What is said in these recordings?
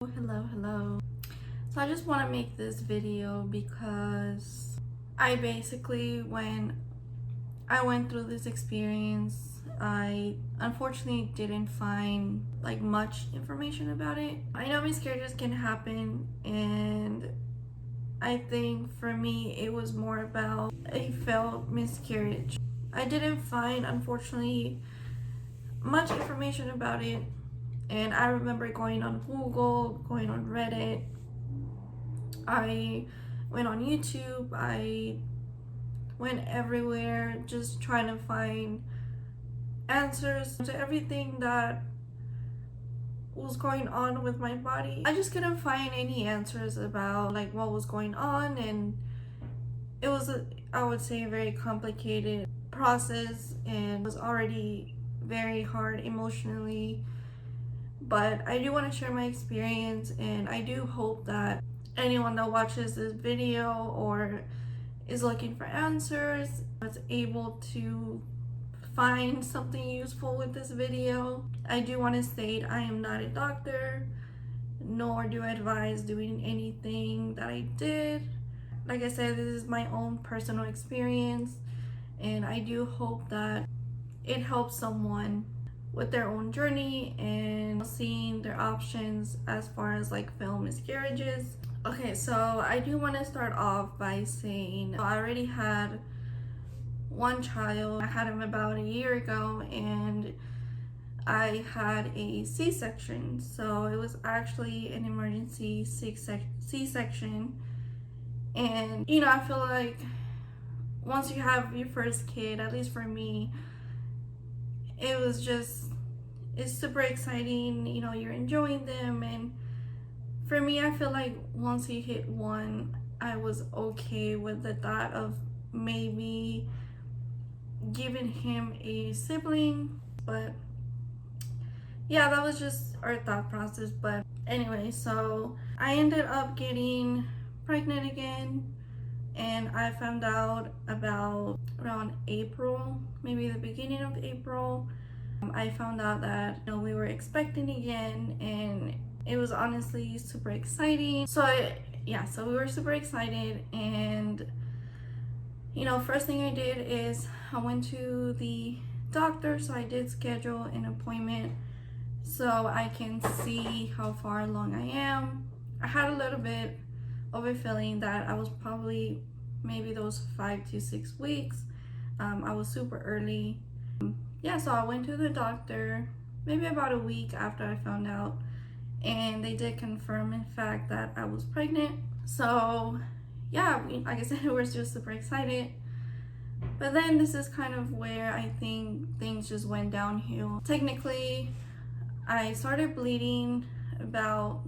Hello. So I just want to make this video because when I went through this experience, I unfortunately didn't find like much information about it. I know miscarriages can happen, and I think for me it was more about a failed miscarriage. I didn't find, unfortunately, much information about it. And I remember going on Google, going on Reddit, I went on YouTube, I went everywhere just trying to find answers to everything that was going on with my body. I just couldn't find any answers about like what was going on, and it was I would say, a very complicated process, and was already very hard emotionally. But I do want to share my experience, and I do hope that anyone that watches this video or is looking for answers is able to find something useful with this video. I do want to state I am not a doctor, nor do I advise doing anything that I did. Like I said, this is my own personal experience, and I do hope that it helps someone with their own journey and seeing their options as far as like failed miscarriages. Okay, so I do want to start off by saying I already had one child. I had him about a year ago, and I had a C-section. So it was actually an emergency C-section. And I feel like once you have your first kid, at least for me, it's super exciting. You're enjoying them, and for me, I feel like once he hit one, I was okay with the thought of maybe giving him a sibling. But yeah, that was just our thought process. But anyway, so I ended up getting pregnant again, and I found out about around April, maybe the beginning of April. I found out that we were expecting again, and it was honestly super exciting. So we were super excited, and first thing I did is I went to the doctor. So I did schedule an appointment so I can see how far along I am. I had a little bit of a feeling that I was probably maybe those 5 to 6 weeks. I was super early. So I went to the doctor maybe about a week after I found out, and they did confirm, in fact, that I was pregnant. So like I said, we were just super excited. But then this is kind of where I think things just went downhill. Technically, I started bleeding about,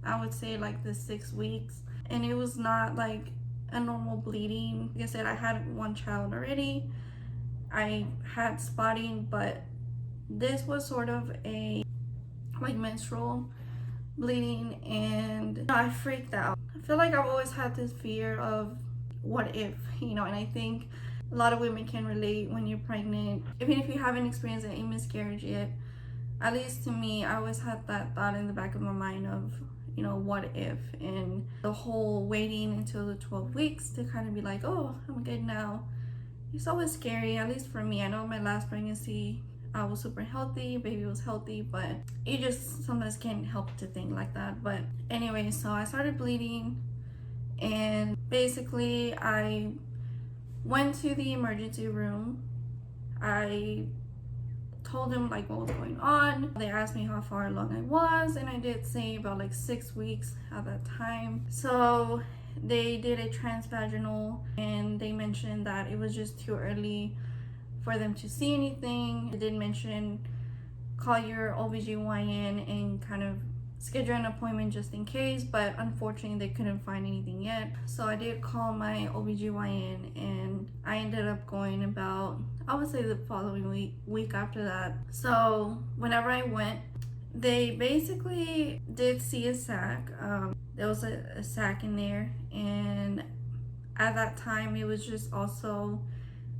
I would say, like the 6 weeks, and it was not like a normal bleeding. Like I said, I had one child already. I had spotting, but this was sort of a like menstrual bleeding, and I freaked out. I feel like I've always had this fear of what if, and I think a lot of women can relate when you're pregnant. Even if you haven't experienced a miscarriage yet, at least to me, I always had that thought in the back of my mind of, what if, and the whole waiting until the 12 weeks to kind of be like, oh, I'm good now. It's always scary, at least for me. I know my last pregnancy, I was super healthy, baby was healthy, but you just sometimes can't help to think like that. But anyway, so I started bleeding, and basically I went to the emergency room. I told them like what was going on. They asked me how far along I was, and I did say about like 6 weeks at that time. So they did a transvaginal, and they mentioned that it was just too early for them to see anything. They did mention call your OBGYN and kind of schedule an appointment just in case, but unfortunately they couldn't find anything yet. So I did call my OBGYN, and I ended up going about, I would say, the following week after that. So whenever I went, they basically did see a sac. There was a sac in there, and at that time it was just also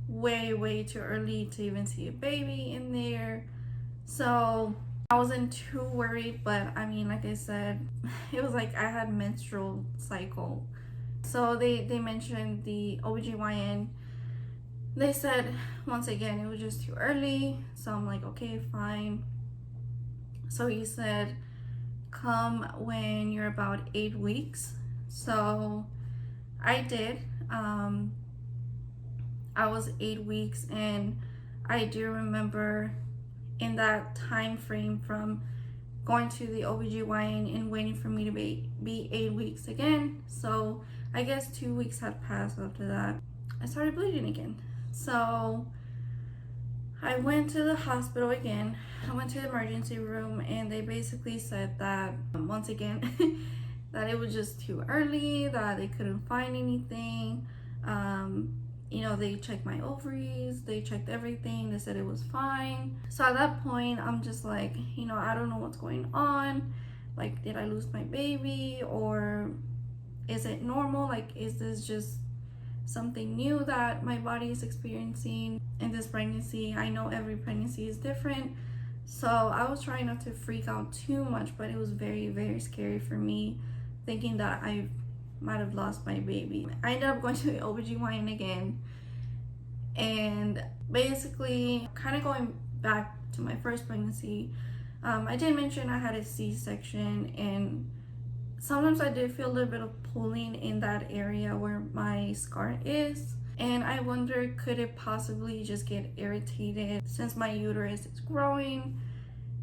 way too early to even see a baby in there. So I wasn't too worried, but I mean, like I said, it was like I had menstrual cycle. So they mentioned the OBGYN. They said, once again, it was just too early. So I'm like, okay, fine. So he said, come when you're about 8 weeks. So I did. I was 8 weeks, and I do remember in that time frame from going to the OBGYN and waiting for me to be 8 weeks again. So I guess 2 weeks had passed after that. I started bleeding again. So I went to the hospital again. I went to the emergency room, and they basically said that, once again, that it was just too early, that they couldn't find anything. They checked my ovaries, they checked everything, they said it was fine. So at that point, I'm just like, I don't know what's going on. Like, did I lose my baby, or is it normal? Like, is this just something new that my body is experiencing in this pregnancy? I know every pregnancy is different. So I was trying not to freak out too much, but it was very, very scary for me, thinking that I might have lost my baby. I ended up going to the OBGYN again, and basically kind of going back to my first pregnancy. I did mention I had a C-section, and sometimes I did feel a little bit of pulling in that area where my scar is, and I wonder, could it possibly just get irritated since my uterus is growing?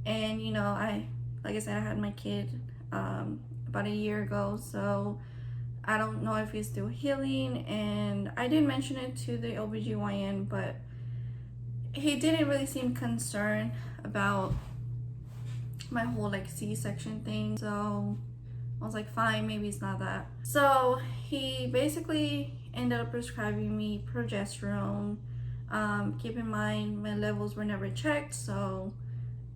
And like I said, I had my kid about a year ago, so I don't know if it's still healing. And I did mention it to the OBGYN, but he didn't really seem concerned about my whole like C-section thing. So I was like, fine, maybe it's not that. So he basically ended up prescribing me progesterone. Keep in mind, my levels were never checked, so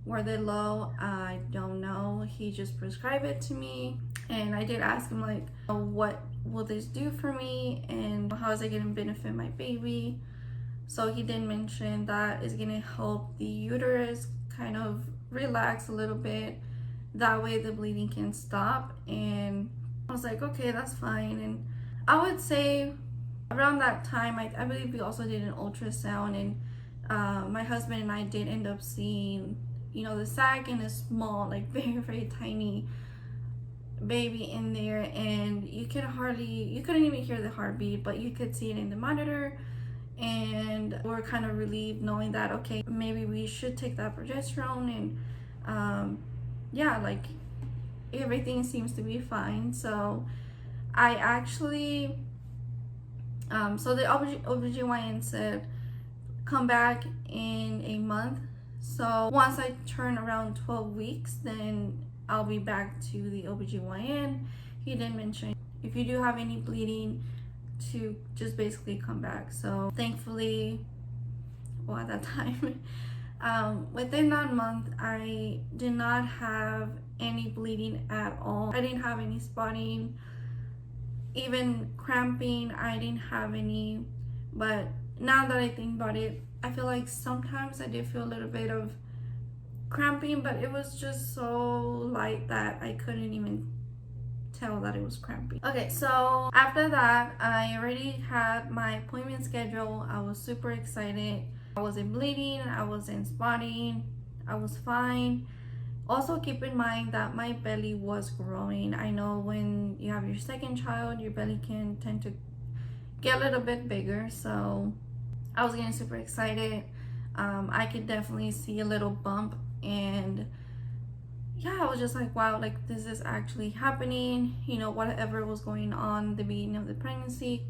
were they low? I don't know. He just prescribed it to me, and I did ask him, like, what will this do for me, and how is it going to benefit my baby? So he did mention that it's going to help the uterus kind of relax a little bit. That way the bleeding can stop. And I was like, okay, that's fine. And I would say around that time, I believe we also did an ultrasound, and my husband and I did end up seeing, the sac and a small, like very, very tiny baby in there, and you couldn't even hear the heartbeat, but you could see it in the monitor. And we're kind of relieved knowing that, okay, maybe we should take that progesterone, and yeah, like everything seems to be fine. So I actually so the OBGYN said come back in a month. So once I turn around 12 weeks, then I'll be back to the OBGYN. He did mention if you do have any bleeding, to just basically come back. So thankfully, well, at that time, within that month, I did not have any bleeding at all. I didn't have any spotting, even cramping, I didn't have any. But now that I think about it, I feel like sometimes I did feel a little bit of cramping, but it was just so light that I couldn't even tell that it was cramping. Okay, so after that, I already had my appointment schedule. I was super excited. I wasn't bleeding, I wasn't spotting, I was fine. Also keep in mind that my belly was growing. I know when you have your second child, your belly can tend to get a little bit bigger, so I was getting super excited. I could definitely see a little bump, and yeah, I was just like, wow, like this is actually happening. Whatever was going on the beginning of the pregnancy,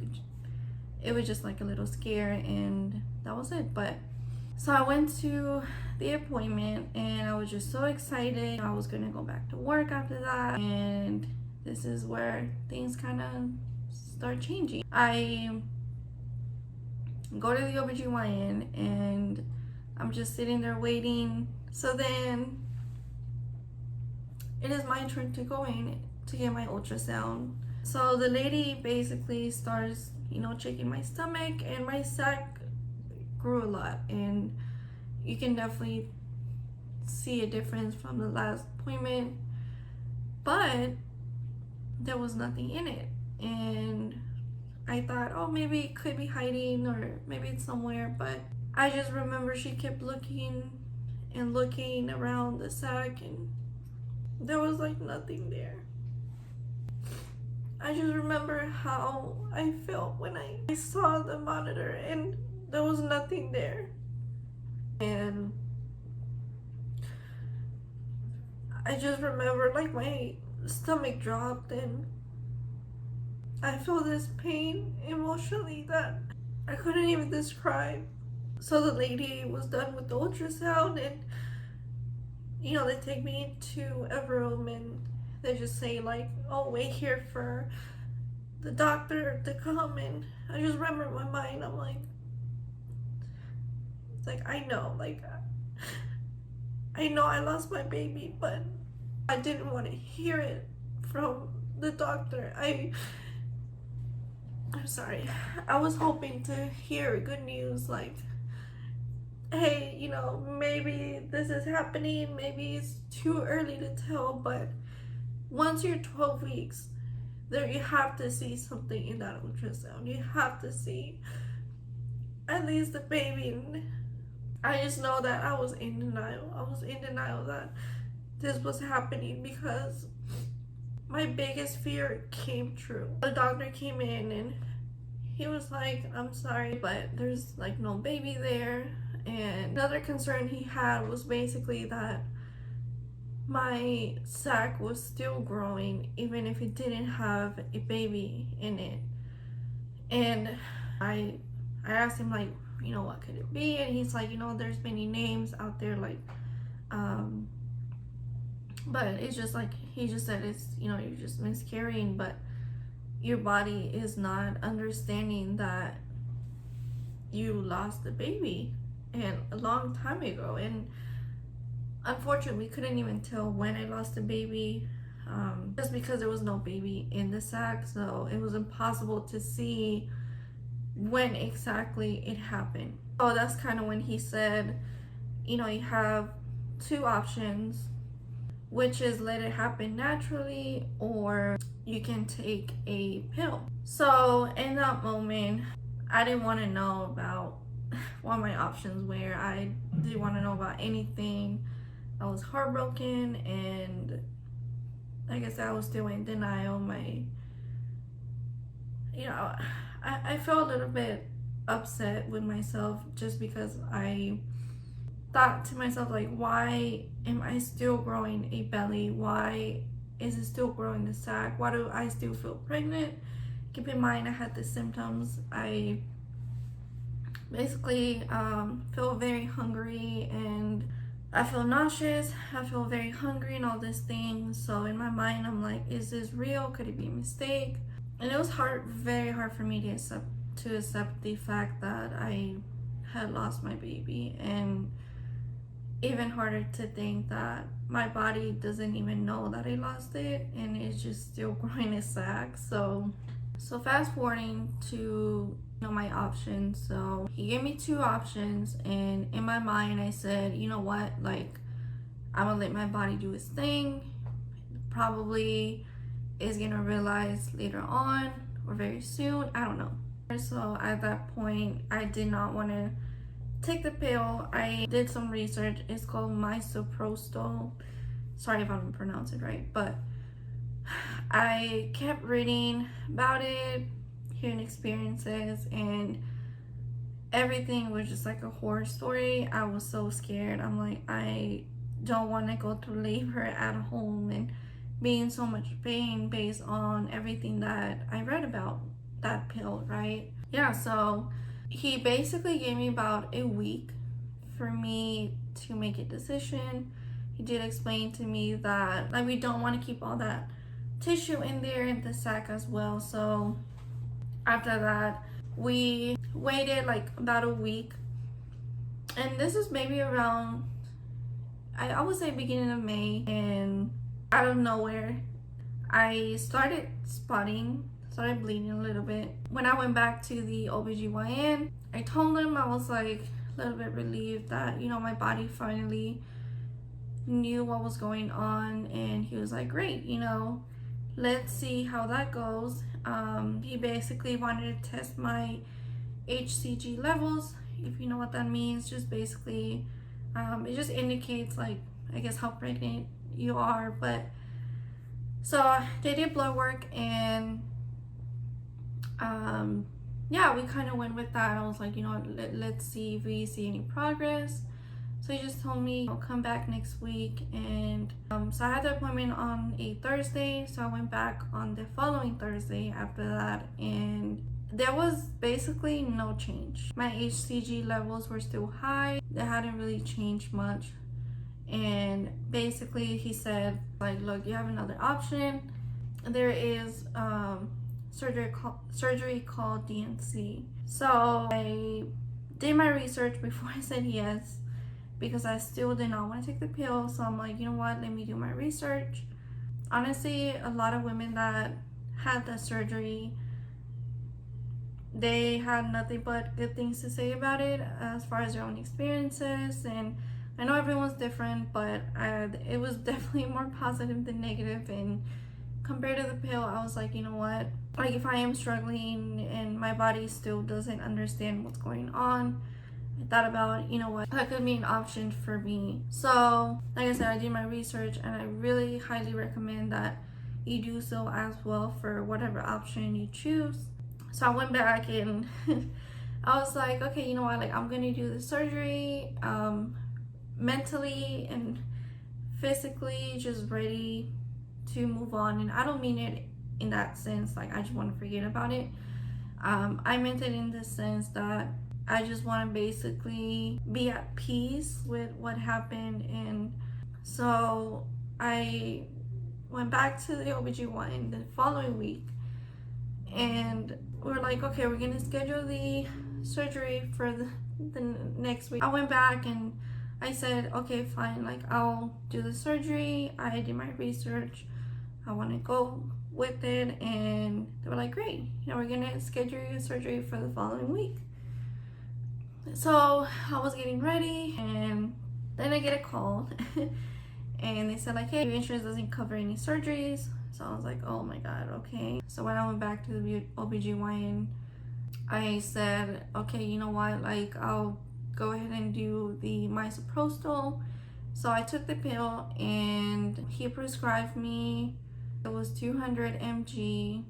it was just like a little scare, and that was it. But so I went to the appointment, and I was just so excited. I was gonna go back to work after that, and this is where things kind of start changing. I go to the OBGYN, and I'm just sitting there waiting. So then it is my turn to go in to get my ultrasound. So the lady basically starts, checking my stomach, and my sac grew a lot, and you can definitely see a difference from the last appointment, but there was nothing in it. And I thought, oh, maybe it could be hiding or maybe it's somewhere, but I just remember she kept looking and looking around the sack and there was like nothing there. I just remember how I felt when I saw the monitor and there was nothing there. And I just remember like my stomach dropped and I felt this pain emotionally that I couldn't even describe. So the lady was done with the ultrasound and they take me into a room and they just say like, oh, wait here for the doctor to come. And I just remember in my mind, I'm like, it's like, I know I lost my baby, but I didn't want to hear it from the doctor. I'm sorry. I was hoping to hear good news like, hey, maybe this is happening, maybe it's too early to tell, but once you're 12 weeks, there you have to see something in that ultrasound. You have to see at least the baby. And I just know that I was in denial. I was in denial that this was happening because my biggest fear came true. The doctor came in and he was like, I'm sorry, but there's like no baby there. And another concern he had was basically that my sac was still growing even if it didn't have a baby in it. And I asked him like, what could it be? And he's like, there's many names out there like but it's just like, he just said it's, you're just miscarrying, but your body is not understanding that you lost the baby and a long time ago. And unfortunately we couldn't even tell when I lost the baby, just because there was no baby in the sac, so it was impossible to see when exactly it happened. So that's kind of when he said, you have two options, which is let it happen naturally or you can take a pill. So in that moment, I didn't want to know about what my options were. I didn't want to know about anything. I was heartbroken, and like I said, I was still in denial. I felt a little bit upset with myself just because I thought to myself like, why am I still growing a belly? Why is it still growing the sac? Why do I still feel pregnant? Keep in mind I had the symptoms. I basically feel very hungry and I feel nauseous. I feel very hungry and all these things. So in my mind I'm like, is this real? Could it be a mistake? And it was very hard for me to accept the fact that I had lost my baby, and even harder to think that my body doesn't even know that I lost it and it's just still growing a sac. So fast forwarding to my options. So he gave me two options, and in my mind I said, you know what, like, I'm gonna let my body do its thing. Probably is gonna realize later on or very soon, I don't know. So at that point I did not want to take the pill. I did some research. It's called Misoprostol. Sorry if I don't pronounce it right, but I kept reading about it, hearing experiences, and everything was just like a horror story. I was so scared. I'm like, I don't want to go through labor at home and be in so much pain based on everything that I read about that pill, right? Yeah, so he basically gave me about a week for me to make a decision. He did explain to me that like we don't want to keep all that tissue in there in the sac as well. So after that we waited like about a week, and this is maybe around I would say beginning of May, and out of nowhere I started bleeding a little bit. When I went back to the OBGYN, I told him I was like a little bit relieved that my body finally knew what was going on, and he was like, great, you know, let's see how that goes. He basically wanted to test my HCG levels. If you know what that means, just basically it just indicates, like, I guess how pregnant you are. But so they did blood work, and yeah, we kind of went with that. I was like, you know, let's see if we see any progress. So he just told me I'll come back next week, and so I had the appointment on a Thursday, so I went back on the following Thursday after that, and there was basically no change. My HCG levels were still high. They hadn't really changed much. And basically he said, like, look, you have another option. There is surgery called D&C. So I did my research before I said yes, because I still did not want to take the pill. So I'm like, you know what, let me do my research. Honestly, a lot of women that had the surgery, they had nothing but good things to say about it as far as their own experiences. And I know everyone's different, but it was definitely more positive than negative. And compared to the pill, I was like, you know what, like, if I am struggling and my body still doesn't understand what's going on, I thought about, you know what, that could be an option for me. So like I said, I did my research, and I really highly recommend that you do so as well for whatever option you choose. So I went back, and I was like, okay, you know what, like, I'm gonna do the surgery, mentally and physically just ready to move on. And I don't mean it in that sense like I just want to forget about it. I meant it in the sense that I just want to basically be at peace with what happened. And so I went back to the OBGYN the following week, and we're like, okay, we're gonna schedule the surgery for the next week. I went back and I said, okay, fine, like, I'll do the surgery. I did my research, I want to go with it. And they were like, great, you know, we're gonna schedule your surgery for the following week. So I was getting ready, and then I get a call and they said, like, hey, your insurance doesn't cover any surgeries. So I was like, oh my god, okay. So when I went back to the OBGYN, I said, okay, you know what, like, I'll go ahead and do the Misoprostol. So I took the pill, and he prescribed me, it was 200 mg,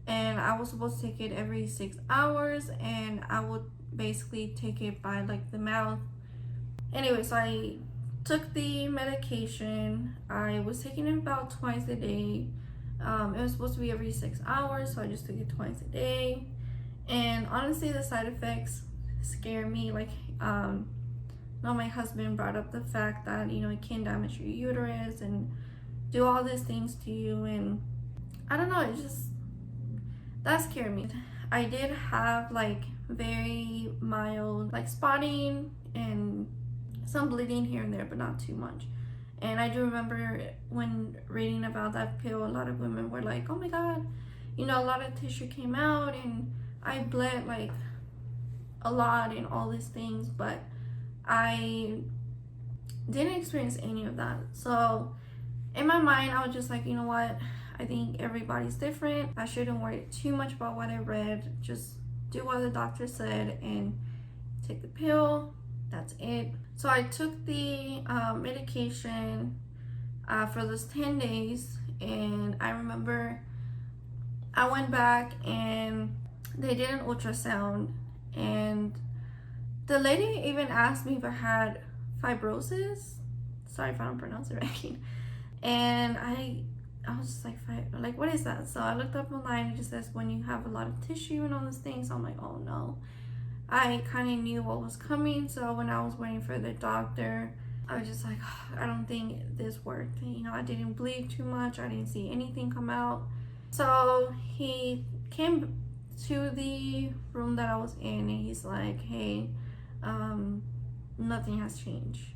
and I was supposed to take it every 6 hours, and I would basically take it by, like, the mouth. Anyway, so I took the medication. I was taking it about twice a day. It was supposed to be every 6 hours, so I just took it twice a day. And honestly, the side effects scare me. Like, now my husband brought up the fact that, you know, it can damage your uterus and do all these things to you, and I don't know, it just, that scared me. I did have, like, very mild, like, spotting and some bleeding here and there, but not too much. And I do remember when reading about that pill, a lot of women were like, oh my god, you know, a lot of tissue came out, and I bled, like, a lot and all these things, but I didn't experience any of that. So in my mind, I was just like, you know what, I think everybody's different. I shouldn't worry too much about what I read. Just do what the doctor said and take the pill. That's it. So I took the medication for those 10 days, and I remember I went back and they did an ultrasound, and the lady even asked me if I had fibrosis. Sorry if I don't pronounce it right. And I was just like, what is that? So I looked up online. It just says when you have a lot of tissue and all those things. So I'm like, oh no. I kind of knew what was coming. So when I was waiting for the doctor, I was just like, oh, I don't think this worked. You know, I didn't bleed too much. I didn't see anything come out. So he came to the room that I was in, and he's like, hey, nothing has changed.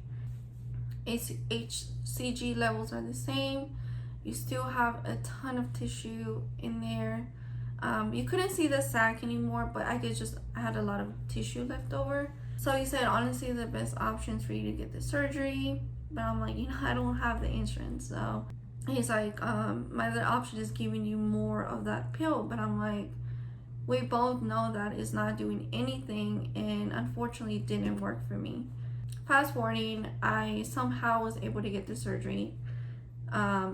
HCG levels are the same. You still have a ton of tissue in there. You couldn't see the sac anymore, but I had a lot of tissue left over. So he said, honestly, the best options for you to get the surgery, but I'm like, I don't have the insurance. So he's like, my other option is giving you more of that pill. But I'm like, we both know that it's not doing anything, and unfortunately it didn't work for me. Fast forwarding, I somehow was able to get the surgery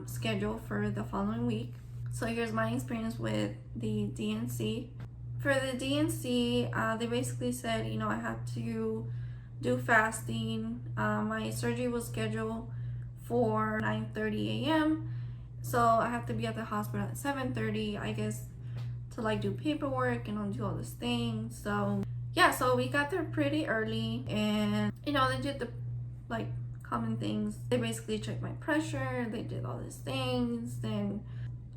scheduled for the following week. So here's my experience with the D&C. For the D&C, they basically said, I had to do fasting. My surgery was scheduled for 9:30 a.m. So I have to be at the hospital at 7:30, I guess, to like do paperwork and do all these things. So yeah, so we got there pretty early, and they did the like common things. They basically checked my pressure, they did all these things, and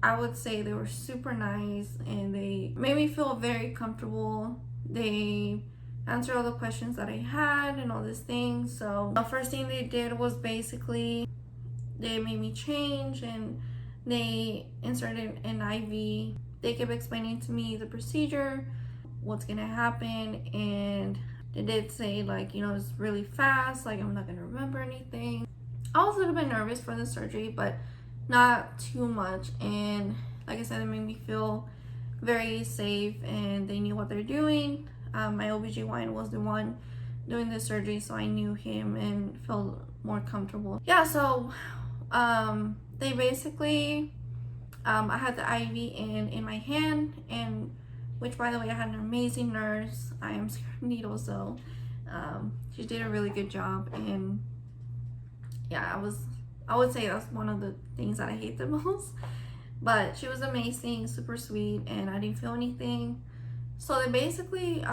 I would say they were super nice, and they made me feel very comfortable. They answered all the questions that I had and all these things. So the first thing they did was basically they made me change, and they inserted an IV. They kept explaining to me the procedure, what's gonna happen, and they did say like, it's really fast, like I'm not gonna remember anything. I was a little bit nervous for the surgery, but not too much. And like I said, it made me feel very safe, and they knew what they're doing. My OBGYN was the one doing the surgery, so I knew him and felt more comfortable. Yeah, so they basically, I had the IV in my hand, and which, by the way, I had an amazing nurse. I am scared of needles, so she did a really good job. And yeah, I would say that's one of the things that I hate the most. But she was amazing, super sweet, and I didn't feel anything. So they basically,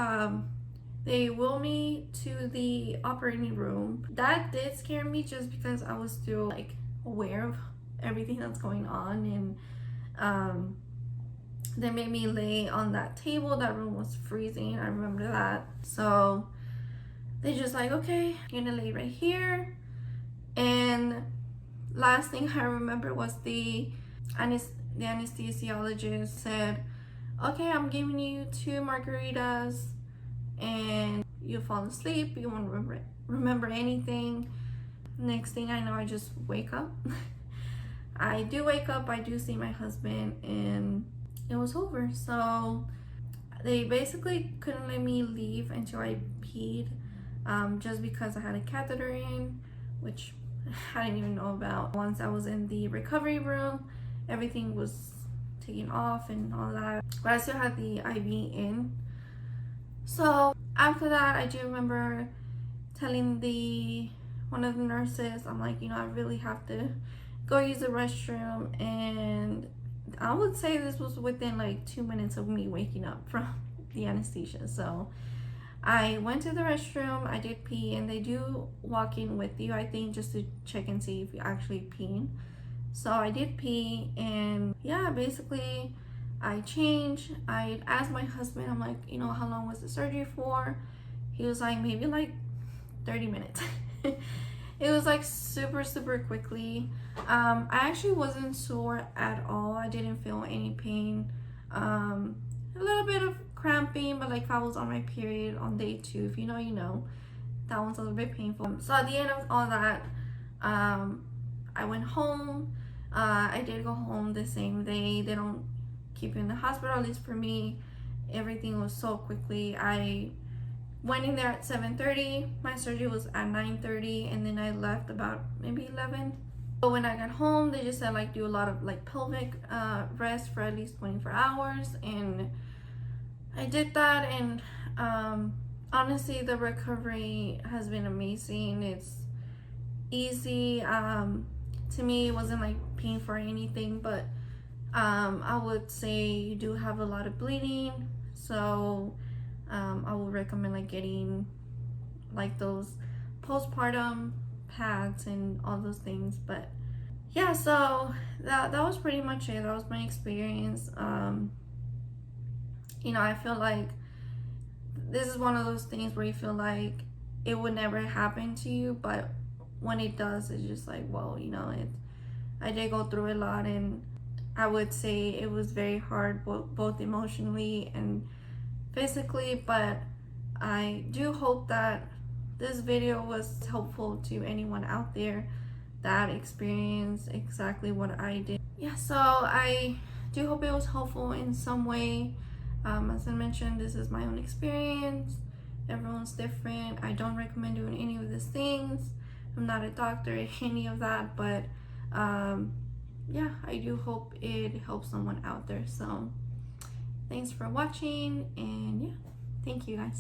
they wheeled me to the operating room. That did scare me just because I was still like aware of everything that's going on. And they made me lay on that table. That room was freezing, I remember that. So they just like, okay, you're gonna lay right here. And last thing I remember was the anesthesiologist said, okay, I'm giving you 2 margaritas and you'll fall asleep. You won't remember anything. Next thing I know, I just wake up. I do wake up, I do see my husband, and it was over. So they basically couldn't let me leave until I peed, just because I had a catheter in, which I didn't even know about. Once I was in the recovery room, everything was taken off and all that, but I still had the IV in. So after that, I do remember telling one of the nurses, I'm like, I really have to go use the restroom. And I would say this was within like 2 minutes of me waking up from the anesthesia. So I went to the restroom, I did pee, and they do walk in with you, I think, just to check and see if you actually peeing. So I did pee, and yeah, basically I changed. I asked my husband, I'm like, how long was the surgery for? He was like, maybe like 30 minutes. It was like super quickly. I actually wasn't sore at all. I didn't feel any pain. A little bit of cramping, but like if I was on my period on day 2, if you know, that one's a little bit painful. So at the end of all that, I went home. I did go home the same day. They don't keep you in the hospital, at least for me. Everything was so quickly. I went in there at 7:30. My surgery was at 9:30, and then I left about maybe 11. But when I got home, they just said like do a lot of like pelvic rest for at least 24 hours, and I did that. And honestly, the recovery has been amazing. It's easy. To me, it wasn't like painful or anything, but I would say you do have a lot of bleeding, so I would recommend like getting like those postpartum pads and all those things. But yeah, so that was pretty much it. That was my experience. I feel like this is one of those things where you feel like it would never happen to you, but when it does, it's just like, well, I did go through a lot, and I would say it was very hard, both emotionally and physically. But I do hope that this video was helpful to anyone out there that experience exactly what I did. Yeah, so I do hope it was helpful in some way. As I mentioned, this is my own experience. Everyone's different. I don't recommend doing any of these things. I'm not a doctor or any of that, but yeah, I do hope it helps someone out there. So thanks for watching, and yeah, thank you guys.